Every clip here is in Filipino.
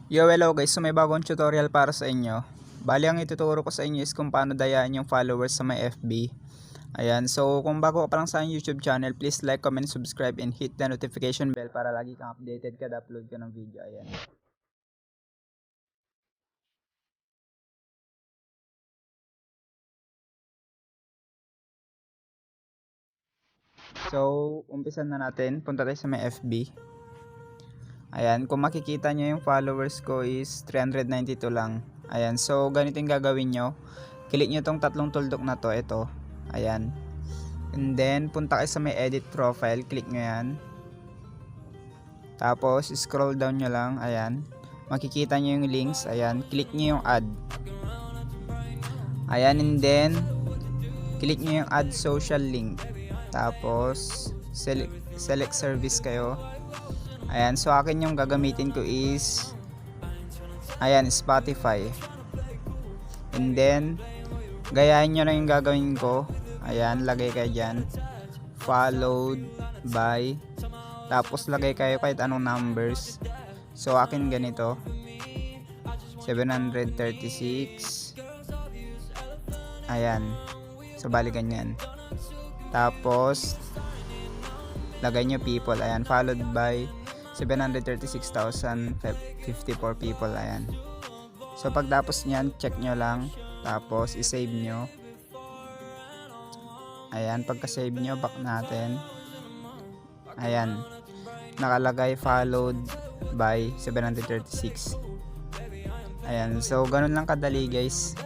Yo, hello guys. So may bagong tutorial para sa inyo. Bali ang ituturo ko sa inyo is kung paano dayaan yung followers sa may FB. Ayan. So kung bago ka pa lang sa YouTube channel, please like, comment, subscribe, and hit the notification bell para lagi kang updated kada upload ko ng video. Ayan. So umpisan na natin. Punta tayo sa may FB. Ayan. Kung makikita nyo yung followers ko is 392 lang. Ayan. So ganito yung gagawin nyo. Click nyo tong tatlong tuldok na to. Ito. Ayan. And then, punta kayo sa may edit profile. Click nyo yan. Tapos, scroll down nyo lang. Ayan. Makikita nyo yung links. Ayan. Click nyo yung add. Ayan. And then, click nyo yung add social link. Tapos, select service kayo. Ayan. So, akin yung gagamitin ko is, ayan, Spotify. And then, gayahin nyo na yung gagawin ko. Ayan, lagay kayo dyan. Followed by. Tapos lagay kayo kahit anong numbers. So akin ganito. 736. Ayan. So bali ganyan. Tapos lagay nyo people. Ayan, followed by 736,054 people. Ayan. So pagtapos nyan, check nyo lang. Tapos isave nyo. Ayan, pagka-save nyo, back natin. Ayan, nakalagay followed by 736. Ayan, so ganun lang kadali guys.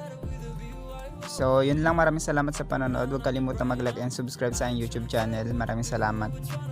So yun lang, maraming salamat sa panonood. Huwag kalimutan mag-like and subscribe sa aking YouTube channel. Maraming salamat.